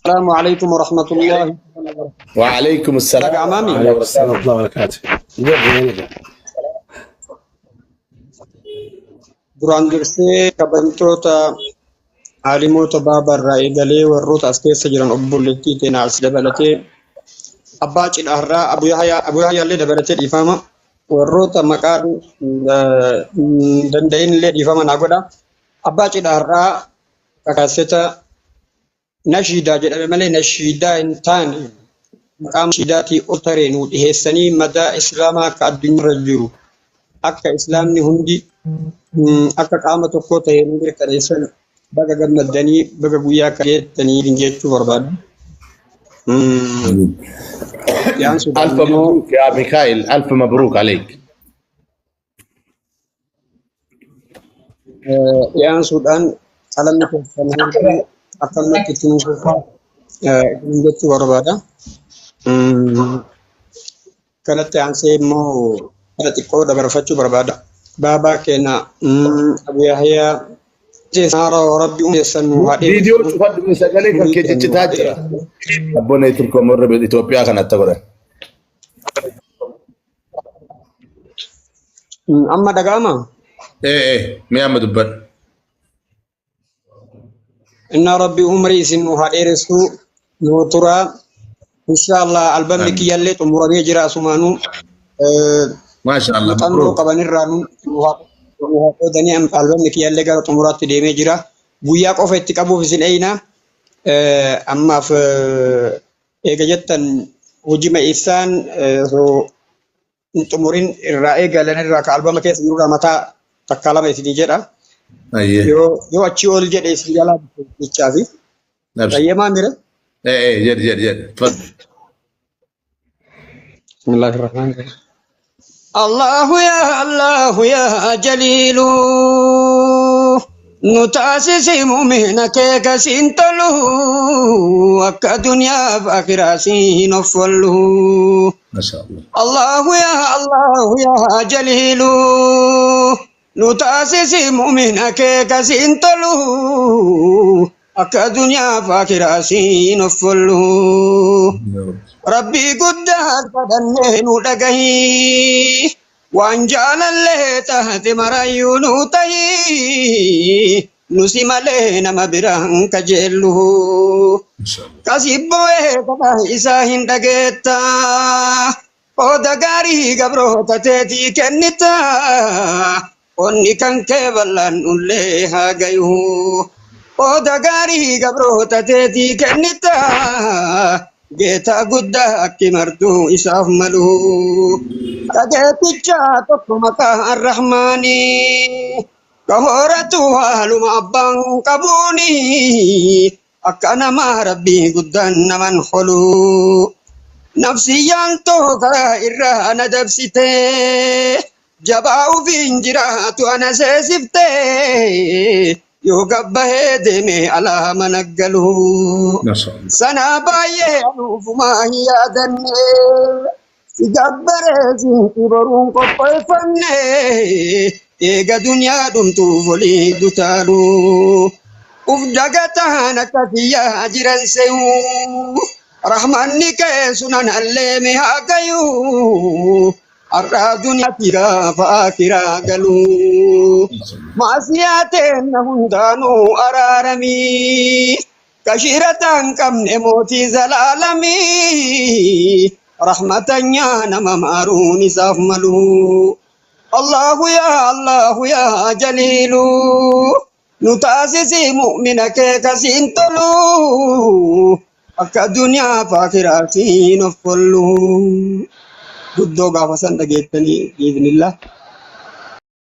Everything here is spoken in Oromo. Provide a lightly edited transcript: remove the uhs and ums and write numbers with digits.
السلام عليكم ورحمة الله وبركاته. وعليكم السلام لك أمامي عليكم السلام ورحمة الله وبركاته. duraan dursee kabajamtoota caalimoota baaba irraa eegalee warroota as keessa jiran obboleettii teenaa as dabalatee abbaa cidhaarraa Abu Yahyaa illee dabalatee dhiifama warroota maqaan danda'in illee dhiifama naa godha. Abbaa cidhaarraa kakaaseta nashiidaa jedhame malee nashiidaa hin taane maqaa nashiidaatii ol taree nuu dhiheessanii madaa islaamaa akka addunyaarra jiru akka islaamni hundi akka qaama tokko ta'ee nu mirkaneessan baga gammaddanii baga guyyaa akka geettanii jechuu barbaada. ألف مبروك يا ميكائيل، ألف مبروك عليك. Yaan Suudhaan qalamni keessan hundi akkanumatti ittiin fufaa jechuu barbaada. Kanatti aansee immoo kana xiqqoo dabarfachuu barbaada. Baabaa keenya Abu Yahyaa Jeesara Rabbi ummeessannu haadhee. فيديو شوفت من سجلك كي تتاجر. أبونا يتركوا مرة بإثيوبيا كانت تقول. Amma dhaga'ama. مية مدبر. Inna Rabbi umrii isin nu haadheeressu nu turaa. Inshallah albamni kiyyallee xumuramee jira asumaanuu. ما شاء الله Muuxannoo مبروك. qabanirraa nu qoodanii albamni kiyyallee gara xumuraatti deemee jira. Guyyaa qofa itti qabuuf isin eeyna. Ammaaf eega jettan hojima ibsaan xumurin irraa eegalan irraa ka albama keessa jirurraa mataa takka lama isinii jedha. أيه. Yoo achii ol jedhe isin jalaa jechaafi. نفس. Qayyamaa mire. جد جد جد. تفضل. بسم الله الرحمن الرحيم. الله يا جليل نتاسس مؤمنك كسنتلو وك دنيا فاخرة سينفلو ما شاء الله. الله يا جليل نتاسس مؤمنك كسنتلو وك دنيا فاخرة سينفلو يا رب. ربي قدها فدنين ودقهي وانجالا له تحت مريون تهي نسيم لنا مبران كجلو ما شاء الله. كسبوه كده إساهن دقيتا ودقاري قبرو تتيتي كنتا وني كان كيبلان نليها قيو ودقاري قبرو تتيتي كنتا Geeta guddaa akki martuu isaaf malu. Qajeelticha tokko maqaa Arrahmaanii. Ka horatu haaluma abbaan qabuuni. Akka nama rabbii guddaan naman holu. Nafsiyyaan too karaa irraa na dabsite. Jabaa ufiin jiraatu ana seesifte. Yoo gabbahee deeme alaa mana galu. ما شاء الله. Sana baay'ee anuufumaa hin yaadanne si gabbaree siinti boruun qopheeffanne eega duniyaa dhumtuuf olii dutaalu uf dagataan akka kiyyaa jiran se'u rahmanni kee sunan alleeme haa gayu har'aa duniyaatti gaafa akiraa galu maasiyaateen na hundaanuu araaramii. Kashiratan kamne moti zalalami rahmatanya nama maruni safmalu Allahu ya jalilu nutasisi mu'minake kasintulu akka dunya fakirati nofallu guddo gafa san dhageettanii biiznillah